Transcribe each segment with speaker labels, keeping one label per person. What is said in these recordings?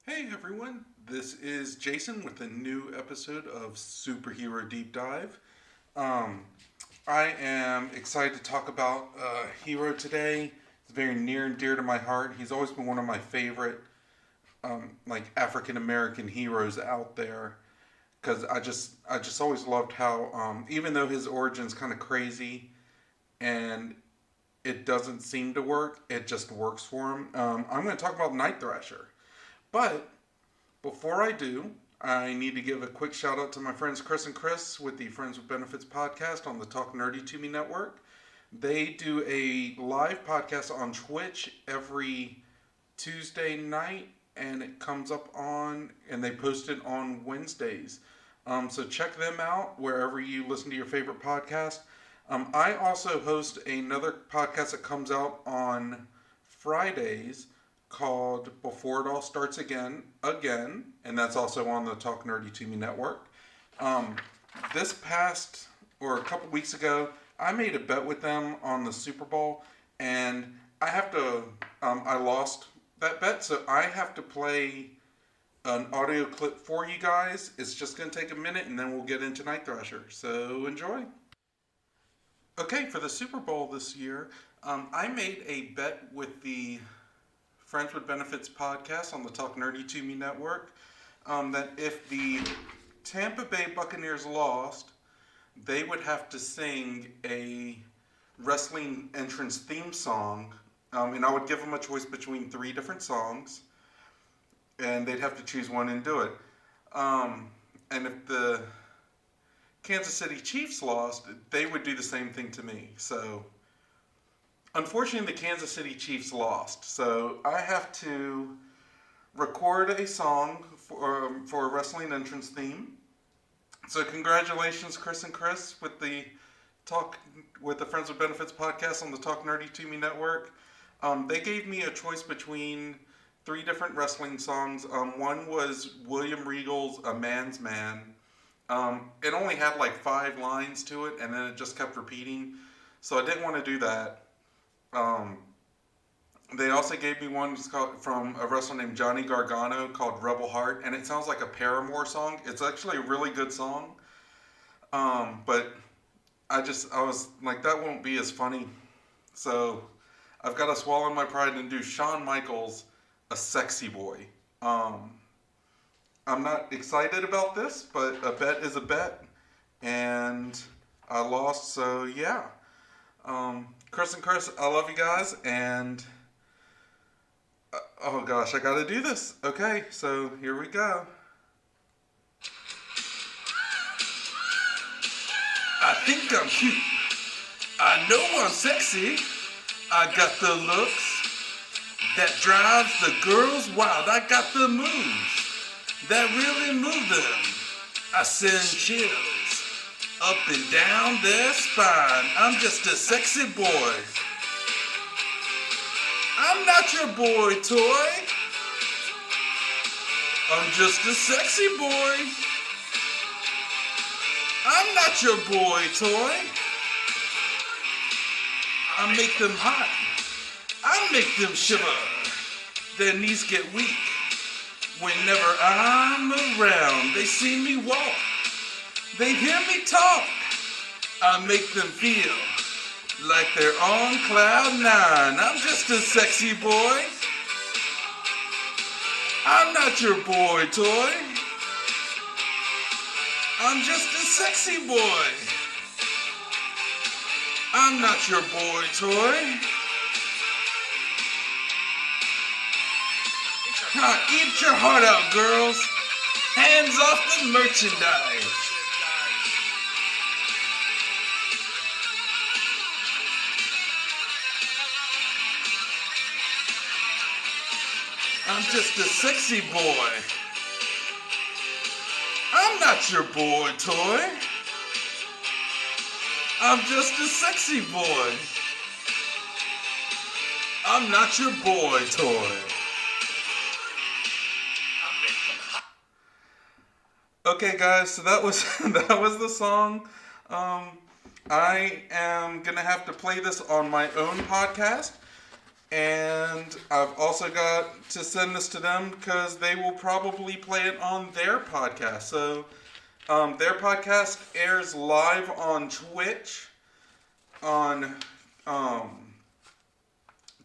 Speaker 1: Hey everyone, this is Jason with a new episode of Superhero Deep Dive. Um, I am excited to talk about a hero today. It's very near and dear to my heart. He's always been one of my favorite, African American heroes out there. Because I just always loved how, even though his origin's kind of crazy and it doesn't seem to work, it just works for him. I'm going to talk about Night Thrasher. But before I do, I need to give a quick shout out to my friends Chris and Chris with the Friends with Benefits podcast on the Talk Nerdy to Me network. They do a live podcast on Twitch every Tuesday night, and it comes up and they post it on Wednesdays. So check them out wherever you listen to your favorite podcast. I also host another podcast that comes out on Fridays called Before It All Starts Again, and that's also on the Talk Nerdy to Me network. This past, or a couple weeks ago, I made a bet with them on the Super Bowl, and I lost that bet, so I have to play an audio clip for you guys. It's just going to take a minute, and then we'll get into Night Thrasher, so enjoy. Okay, for the Super Bowl this year, I made a bet with the Friends with Benefits podcast on the Talk Nerdy to Me network, that if the Tampa Bay Buccaneers lost, they would have to sing a wrestling entrance theme song, and I would give them a choice between 3 different songs, and they'd have to choose one and do it. And if the Kansas City Chiefs lost, they would do the same thing to me. So unfortunately, the Kansas City Chiefs lost, so I have to record a song for a wrestling entrance theme. So congratulations, Chris and Chris, with the Friends with Benefits podcast on the Talk Nerdy to Me network. They gave me a choice between 3 different wrestling songs. One was William Regal's "A Man's Man." It only had like 5 lines to it, and then it just kept repeating, so I didn't want to do that. They also gave me one from a wrestler named Johnny Gargano called "Rebel Heart," and it sounds like a Paramore song. It's actually a really good song, but I was like, that won't be as funny, so I've got to swallow my pride and do Shawn Michaels' "A Sexy Boy." I'm not excited about this, but a bet is a bet, and I lost, so yeah. Chris and Chris, I love you guys, and oh gosh, I gotta do this. Okay, so here we go. I think I'm cute. I know I'm sexy. I got the looks that drives the girls wild. I got the moves that really move them. I send chills up and down their spine. I'm just a sexy boy. I'm not your boy toy. I'm just a sexy boy. I'm not your boy toy. I make them hot. I make them shiver. Their knees get weak. Whenever I'm around, they see me walk. They hear me talk. I make them feel like they're on cloud 9. I'm just a sexy boy. I'm not your boy toy. I'm just a sexy boy. I'm not your boy toy. Eat your heart out, girls. Hands off the merchandise. I'm just a sexy boy. I'm not your boy toy. I'm just a sexy boy. I'm not your boy toy. Okay, guys, so that was the song. I am gonna have to play this on my own podcast. And I've also got to send this to them because they will probably play it on their podcast. So their podcast airs live on Twitch on um,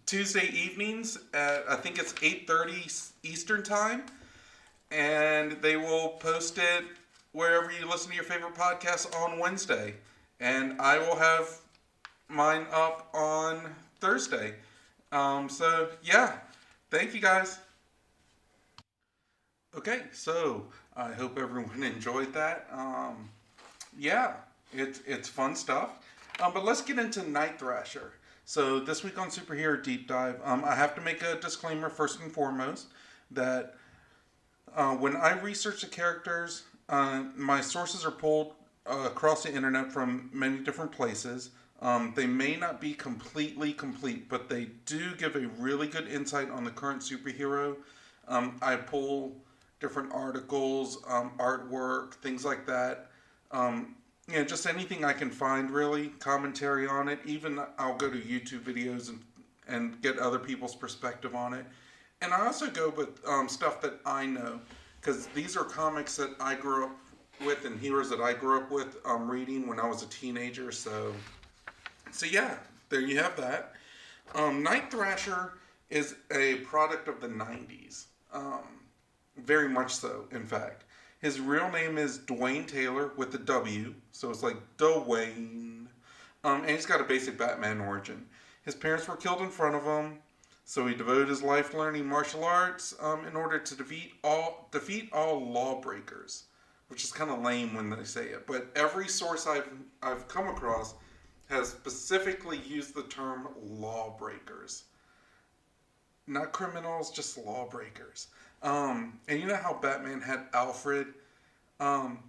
Speaker 1: Tuesday evenings at I think it's 8:30 Eastern time, and they will post it wherever you listen to your favorite podcasts on Wednesday, and I will have mine up on Thursday. So yeah, thank you guys. Okay, so I hope everyone enjoyed that. Yeah, it's fun stuff. But let's get into Night Thrasher. So this week on Superhero Deep Dive, I have to make a disclaimer first and foremost that when I research the characters, my sources are pulled across the internet from many different places. They may not be completely complete, but they do give a really good insight on the current superhero. I pull different articles, artwork, things like that. Just anything I can find, really, commentary on it. Even I'll go to YouTube videos and get other people's perspective on it. And I also go with stuff that I know, because these are comics that I grew up with and heroes that I grew up with reading when I was a teenager. So yeah, there you have that. Night Thrasher is a product of the 90s. Very much so, in fact. His real name is Dwayne Taylor with a W, so it's like Dwayne. And he's got a basic Batman origin. His parents were killed in front of him, so he devoted his life learning martial arts in order to defeat all lawbreakers, which is kind of lame when they say it. But every source I've come across has specifically used the term lawbreakers, not criminals, just lawbreakers. And you know how Batman had Alfred? Um,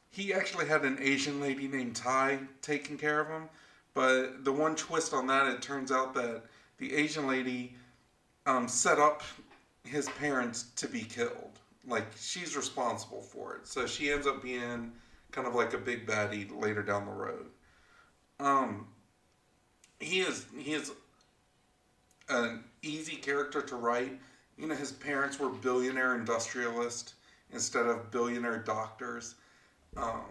Speaker 1: he actually had an Asian lady named Ty taking care of him. But the one twist on that, it turns out that the Asian lady set up his parents to be killed. Like, she's responsible for it. So she ends up being kind of like a big baddie later down the road. Um, he is an easy character to write. You know, his parents were billionaire industrialists instead of billionaire doctors. Um,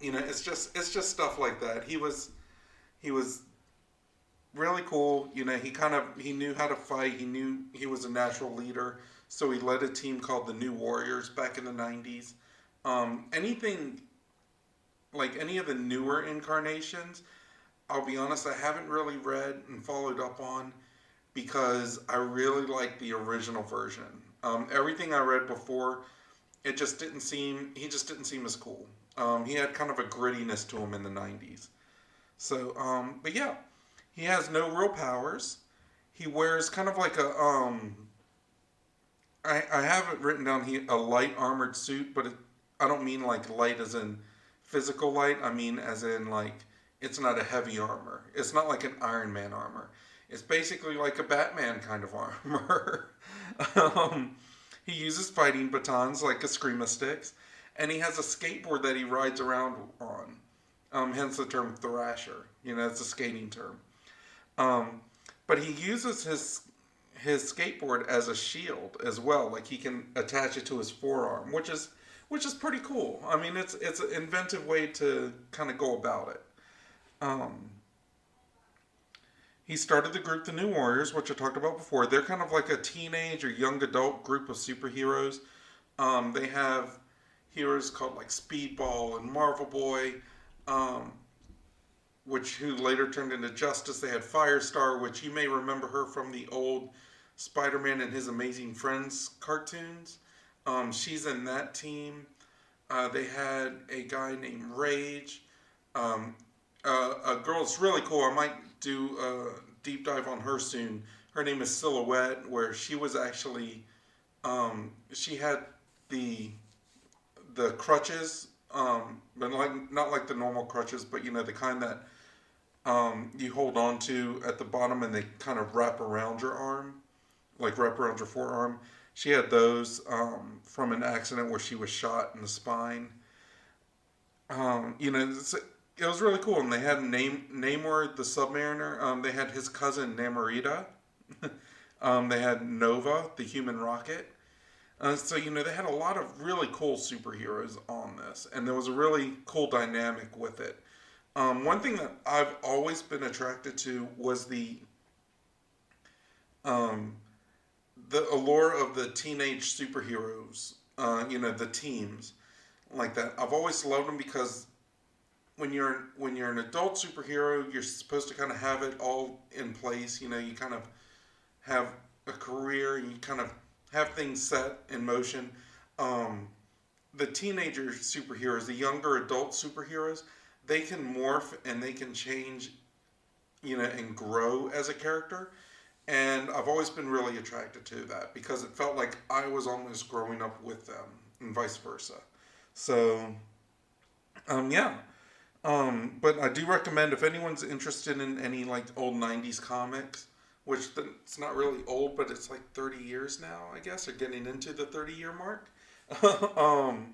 Speaker 1: it's just stuff like that. He was really cool. You know, he knew how to fight. He knew he was a natural leader. So he led a team called the New Warriors back in the 90s. Anything like any of the newer incarnations, I'll be honest, I haven't really read and followed up on because I really like the original version. Everything I read before, he just didn't seem as cool. He had kind of a grittiness to him in the 90s. So, but yeah, he has no real powers. He wears kind of like I have it written down here, a light armored suit, but I don't mean like light as in physical light. I mean as in like, it's not a heavy armor. It's not like an Iron Man armor. It's basically like a Batman kind of armor. um, he uses fighting batons like Eskrima sticks, and he has a skateboard that he rides around on. Hence the term Thrasher. You know, it's a skating term. Um, but he uses his skateboard as a shield as well. Like he can attach it to his forearm, which is pretty cool. I mean, it's an inventive way to kind of go about it. Um, he started the group the New Warriors, which I talked about before. They're kind of like a teenage or young adult group of superheroes. They have heroes called like Speedball and Marvel Boy, um, who later turned into Justice. They had Firestar, which you may remember her from the old Spider-Man and His Amazing Friends cartoons. She's in that team. They had a guy named Rage. Um, a girl that's really cool. I might do a deep dive on her soon. Her name is Silhouette, where she was actually she had the crutches, but like not like the normal crutches, but you know the kind that you hold on to at the bottom and they kind of wrap around your arm, like wrap around your forearm. She had those from an accident where she was shot in the spine. You know, it was really cool. And they had Namor the Submariner. They had his cousin Namorita. They had Nova, the human rocket. So, they had a lot of really cool superheroes on this, and there was a really cool dynamic with it. One thing that I've always been attracted to was um, the allure of the teenage superheroes, the teams like that. I've always loved them because when you're an adult superhero, you're supposed to kind of have it all in place. You kind of have a career, and you kind of have things set in motion. Um, the teenager superheroes, the younger adult superheroes, they can morph and they can change, and grow as a character. And I've always been really attracted to that because it felt like I was almost growing up with them and vice versa. So, yeah. But I do recommend if anyone's interested in any like old '90s comics, which it's not really old, but it's like 30 years now, I guess, or getting into the 30-year mark. um,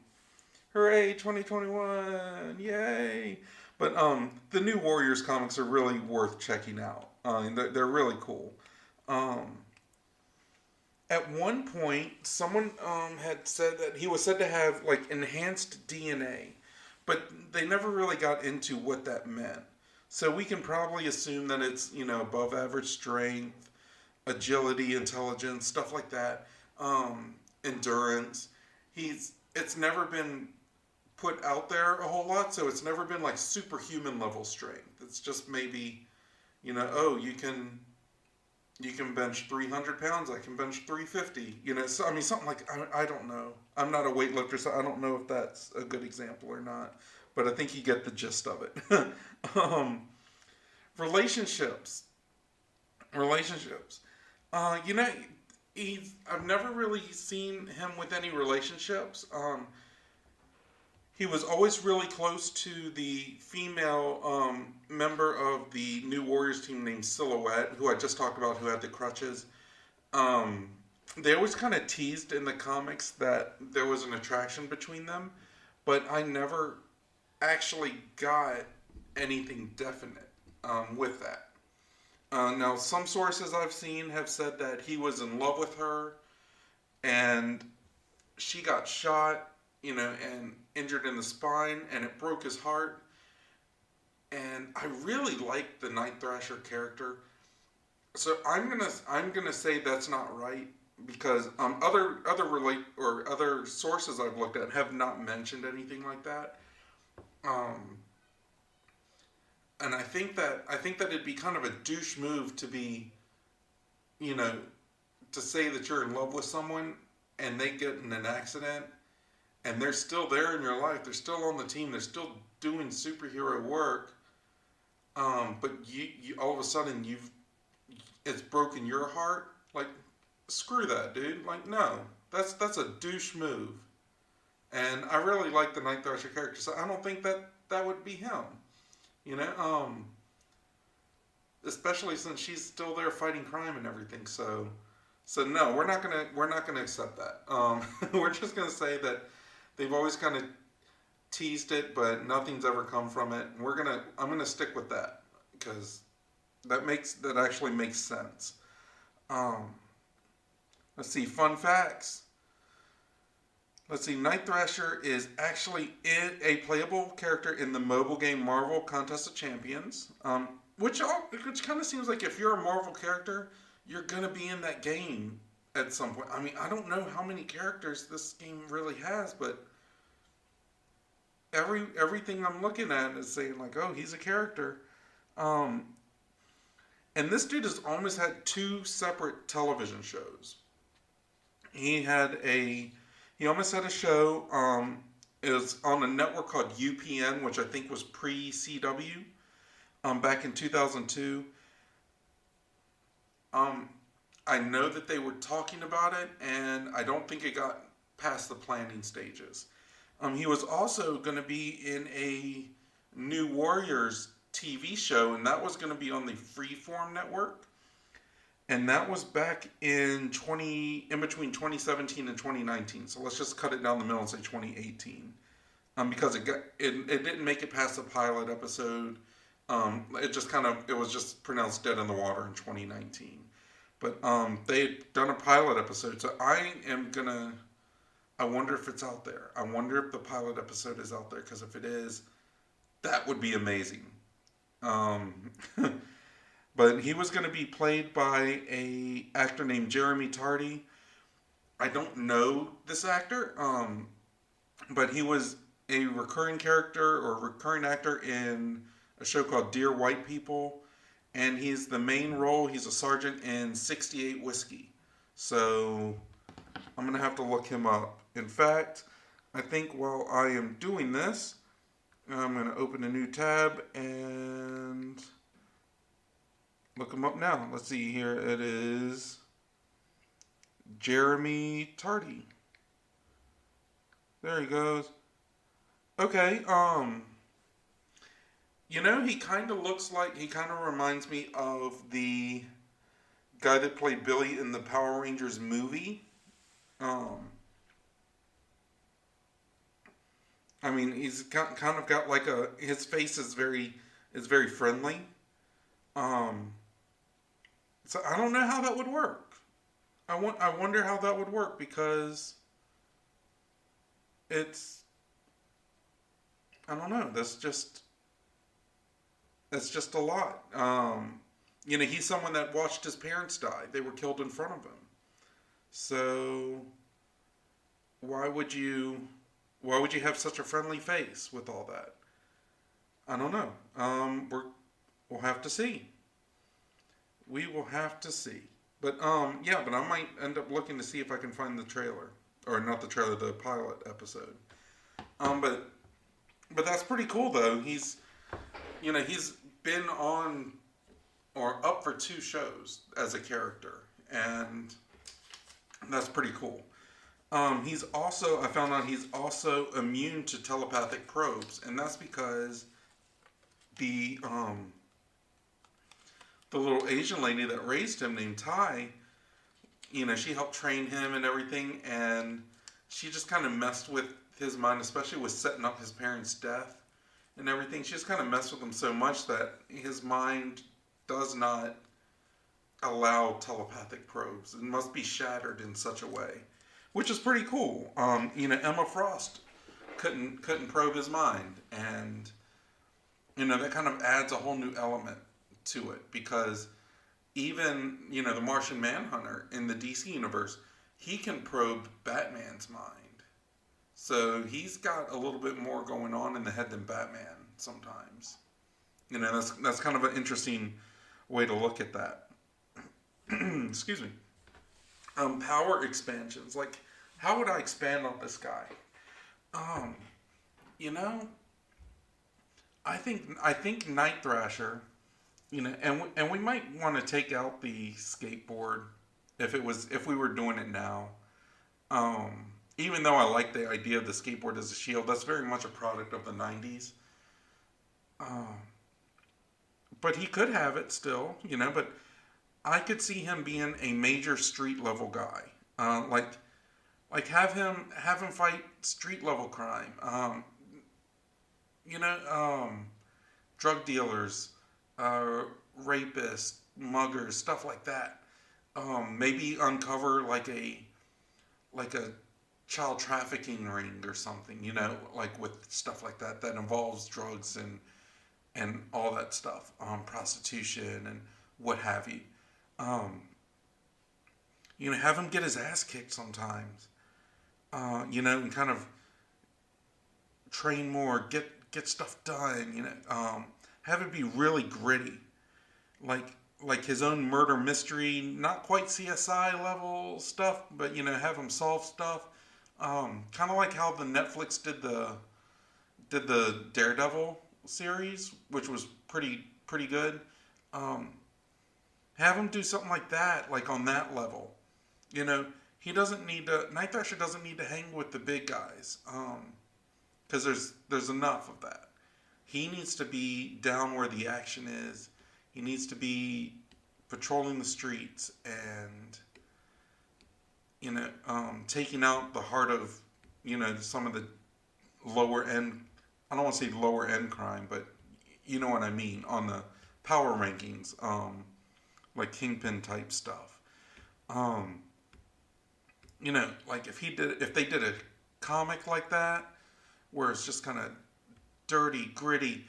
Speaker 1: Hooray, 2021, yay! But the new Warriors comics are really worth checking out. They're really cool. Um, at one point, someone had said that he was said to have like enhanced DNA, but they never really got into what that meant. So we can probably assume that it's above average strength, agility, intelligence, stuff like that, endurance. It's never been put out there a whole lot, so it's never been like superhuman level strength. It's just maybe, oh, you can bench 300 pounds. I can bench 350. So, I mean, something like I don't know. I'm not a weightlifter, so I don't know if that's a good example or not. But I think you get the gist of it. um, relationships, relationships. Uh, you know, I've never really seen him with any relationships. He was always really close to the female member of the New Warriors team named Silhouette, who I just talked about, who had the crutches. Um, they always kind of teased in the comics that there was an attraction between them, but I never actually got anything definite with that. Now, some sources I've seen have said that he was in love with her, and she got shot, and injured in the spine, and it broke his heart. And I really like the Night Thrasher character, so I'm gonna say that's not right because other sources I've looked at have not mentioned anything like that. Um, and I think that it'd be kind of a douche move to be, you know, to say that you're in love with someone and they get in an accident and they're still there in your life. They're still on the team. They're still doing superhero work. But you all of a sudden it's broken your heart. Like, screw that, dude. Like, no, that's a douche move. And I really like the Night Thrasher character, so I don't think that would be him. You know, especially since she's still there fighting crime and everything. So no, we're not gonna accept that. We're just gonna say that they've always kind of teased it, but nothing's ever come from it. I'm gonna stick with that because that actually makes sense. Um, let's see, fun facts. Let's see, Night Thrasher is actually a playable character in the mobile game Marvel Contest of Champions, which kind of seems like if you're a Marvel character, you're gonna be in that game at some point. I mean, I don't know how many characters this game really has, but everything I'm looking at is saying like, oh, he's a character. Um, and this dude has almost had two separate television shows. He had a he almost had a show. It was on a network called UPN, which I think was pre CW. Back in 2002. Um, I know that they were talking about it, and I don't think it got past the planning stages. He was also going to be in a New Warriors TV show, and that was going to be on the Freeform network. And that was back in between 2017 and 2019. So let's just cut it down the middle and say 2018. because it didn't make it past the pilot episode. It just kind of it was just pronounced dead in the water in 2019. But they had done a pilot episode, so I wonder if it's out there. I wonder if the pilot episode is out there, because if it is, that would be amazing. Um, but he was going to be played by a actor named Jeremy Tardy. I don't know this actor, but he was a recurring character or recurring actor in a show called Dear White People, and he's the main role. He's a sergeant in 68 Whiskey. So I'm going to have to look him up. In fact, I think while I am doing this, I'm going to open a new tab and look him up now. Let's see here. It is Jeremy Tardy. There he goes. Okay, he kind of he kind of reminds me of the guy that played Billy in the Power Rangers movie. I mean, he's kind of got like his face is very friendly. Um, so I don't know how that would work. I wonder how that would work, because it's, I don't know. That's just a lot. He's someone that watched his parents die. They were killed in front of him. So why would you have such a friendly face with all that? I don't know. We'll have to see. We will have to see. But yeah, but I might end up looking to see if I can find the trailer, or not the trailer, the pilot episode. But that's pretty cool though. He's been on or up for 2 shows as a character, and that's pretty cool. I found out he's also immune to telepathic probes, and that's because the little Asian lady that raised him, named Tai, she helped train him and everything, and she just kind of messed with his mind, especially with setting up his parents' death and everything. She just kind of messed with him so much that his mind does not allow telepathic probes. It must be shattered in such a way, which is pretty cool. Emma Frost couldn't probe his mind, and that kind of adds a whole new element to it, because even the Martian Manhunter in the DC universe, he can probe Batman's mind. So he's got a little bit more going on in the head than Batman sometimes. That's kind of an interesting way to look at that. Excuse me. Power expansions. Like, how would I expand on this guy? You know, I think Night Thrasher, and we might want to take out the skateboard if we were doing it now. Even though I like the idea of the skateboard as a shield, that's very much a product of the 90s. But he could have it still, but I could see him being a major street level guy. Like have him fight street level crime. Drug dealers, rapists, muggers, stuff like that. Maybe uncover like a child trafficking ring or something, like with stuff like that involves drugs and all that stuff, prostitution and what have you. Have him get his ass kicked sometimes, and kind of train more, get stuff done, have it be really gritty, like his own murder mystery, not quite CSI level stuff, but have him solve stuff, kind of like how the Netflix did the Daredevil series, which was pretty good. Have him do something like that, like on that level. He doesn't need to. Night Thrasher doesn't need to hang with the big guys, because there's enough of that. He needs to be down where the action is. He needs to be patrolling the streets and taking out the heart of some of the lower end. I don't want to say lower end crime, but you know what I mean on the power rankings, like Kingpin type stuff. Um, like if they did a comic like that, where it's just kind of dirty, gritty,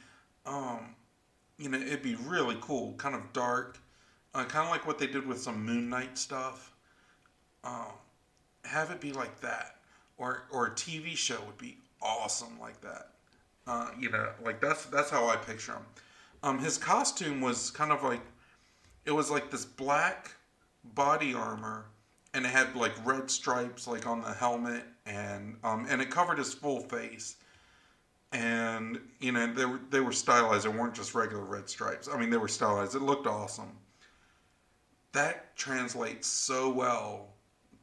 Speaker 1: um, it'd be really cool, kind of dark, kind of like what they did with some Moon Knight stuff. Um, have it be like that, or a TV show would be awesome like that. Like that's how I picture him. His costume was kind of like it was like this black body armor, and it had like red stripes like on the helmet, and it covered his full face. And they were stylized. They weren't just regular red stripes. I mean, they were stylized. It looked awesome. That translates so well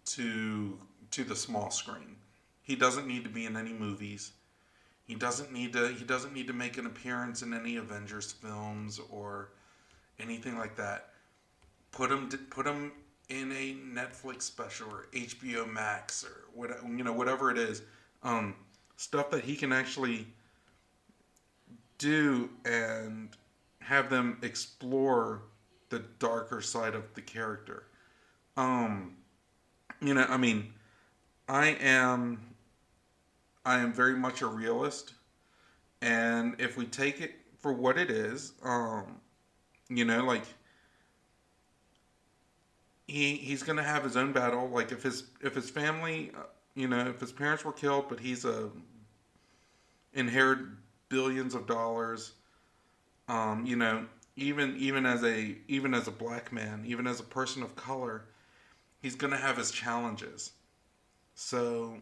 Speaker 1: to the small screen. He doesn't need to be in any movies. He doesn't need to make an appearance in any Avengers films or anything like that. Put him in a Netflix special or HBO Max or whatever it is. Um, Stuff that he can actually do and have them explore the darker side of the character. Um, I mean, I am I am very much a realist, and if we take it for what it is, like he's gonna have his own battle. Like if his family, if his parents were killed, but he's a inherit billions of dollars. Um, you know, even as a black man, even as a person of color, he's gonna have his challenges. So,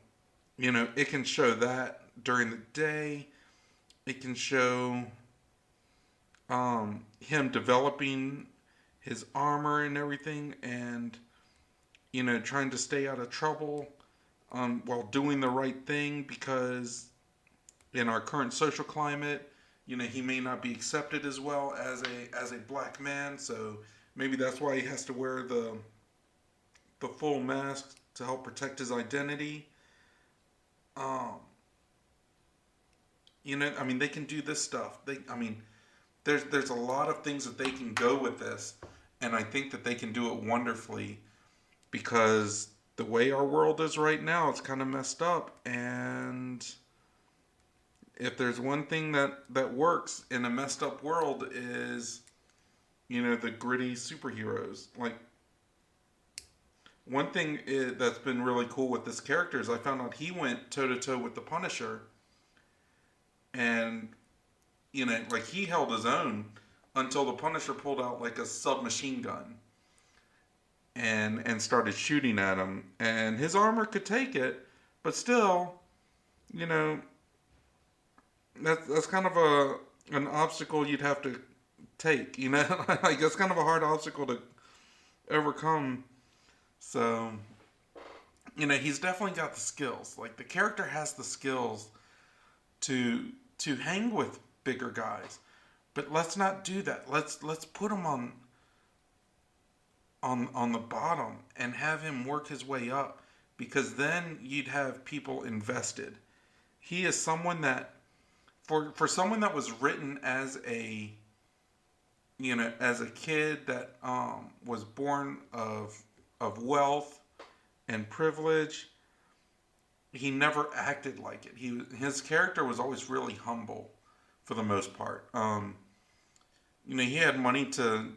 Speaker 1: it can show that during the day. It can show him developing his armor and everything, and trying to stay out of trouble, while doing the right thing, because in our current social climate, he may not be accepted as well as a black man. So maybe that's why he has to wear the full mask to help protect his identity. Um, I mean, they can do this stuff. I mean, there's a lot of things that they can go with this, and I think that they can do it wonderfully, because the way our world is right now, it's kind of messed up. And if there's one thing that works in a messed up world is the gritty superheroes. Like, one thing that's been really cool with this character is I found out he went toe to toe with the Punisher, and like he held his own until the Punisher pulled out like a submachine gun and started shooting at him, and his armor could take it, but still, you know, that's kind of an obstacle you'd have to take. Like that's kind of a hard obstacle to overcome. So, he's definitely got the skills. Like the character has the skills to hang with bigger guys. But let's not do that. Let's put him on the bottom and have him work his way up, because then you'd have people invested. He is someone that for someone that was written as a kid that was born of wealth and privilege. He never acted like it. His character was always really humble, for the most part. He had money to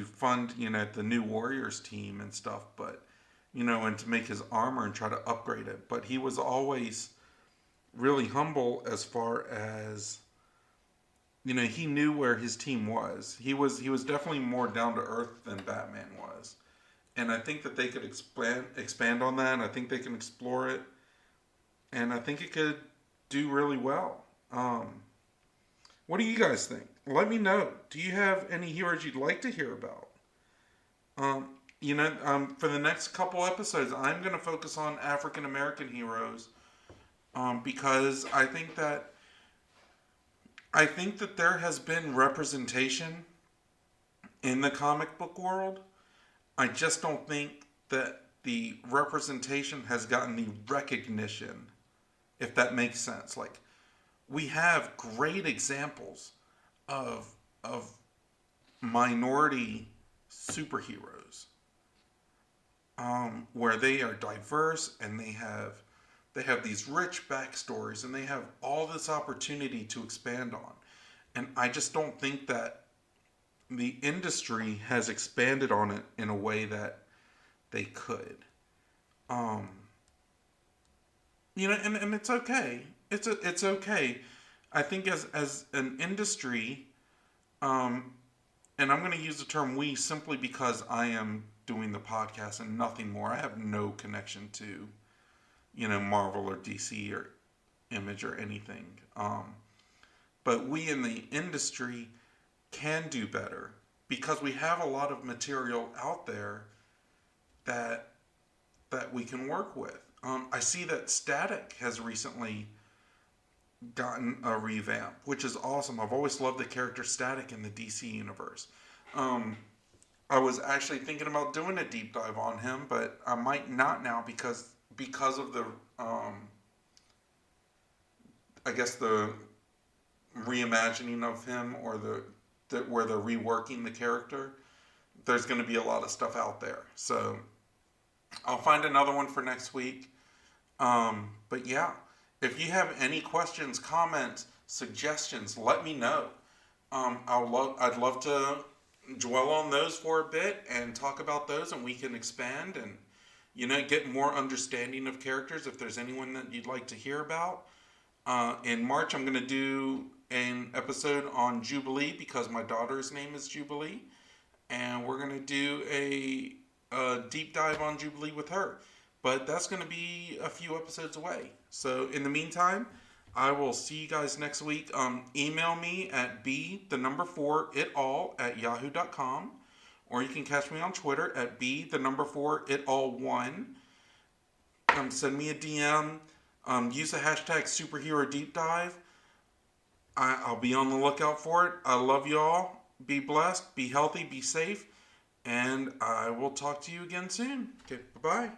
Speaker 1: fund the new Warriors team and stuff, but and to make his armor and try to upgrade it. But he was always really humble, as far as he knew where his team was. He was definitely more down to earth than Batman was, and I think that they could expand on that. And I think they can explore it, and I think it could do really well. What do you guys think? Let me know. Do you have any heroes you'd like to hear about? For the next couple episodes, I'm going to focus on African American heroes, because I think that there has been representation in the comic book world. I just don't think that the representation has gotten the recognition, if that makes sense. Like, we have great examples of of minority superheroes, where they are diverse and they have these rich backstories and they have all this opportunity to expand on. And I just don't think that the industry has expanded on it in a way that they could. Um, and it's okay. It's okay. I think as an industry, um, and I'm going to use the term "we" simply because I am doing the podcast and nothing more. I have no connection to Marvel or DC or Image or anything. But we in the industry can do better because we have a lot of material out there that we can work with. I see that Static has recently gotten a revamp, which is awesome. I've always loved the character Static in the DC universe. Um, I was actually thinking about doing a deep dive on him, but I might not now because of the I guess the reimagining of him, or the where they're reworking the character. There's going to be a lot of stuff out there, so I'll find another one for next week. But yeah, if you have any questions, comments, suggestions, let me know. I'd love to dwell on those for a bit and talk about those, and we can expand and get more understanding of characters. If there's anyone that you'd like to hear about, in March I'm going to do an episode on Jubilee because my daughter's name is Jubilee, and we're going to do a deep dive on Jubilee with her. But that's going to be a few episodes away. So in the meantime, I will see you guys next week. Email me at b4itall@yahoo.com, or you can catch me on Twitter at b4itall1. Send me a DM. Use the hashtag superherodeepdive. I'll be on the lookout for it. I love you all. Be blessed. Be healthy. Be safe. And I will talk to you again soon. Okay, bye-bye.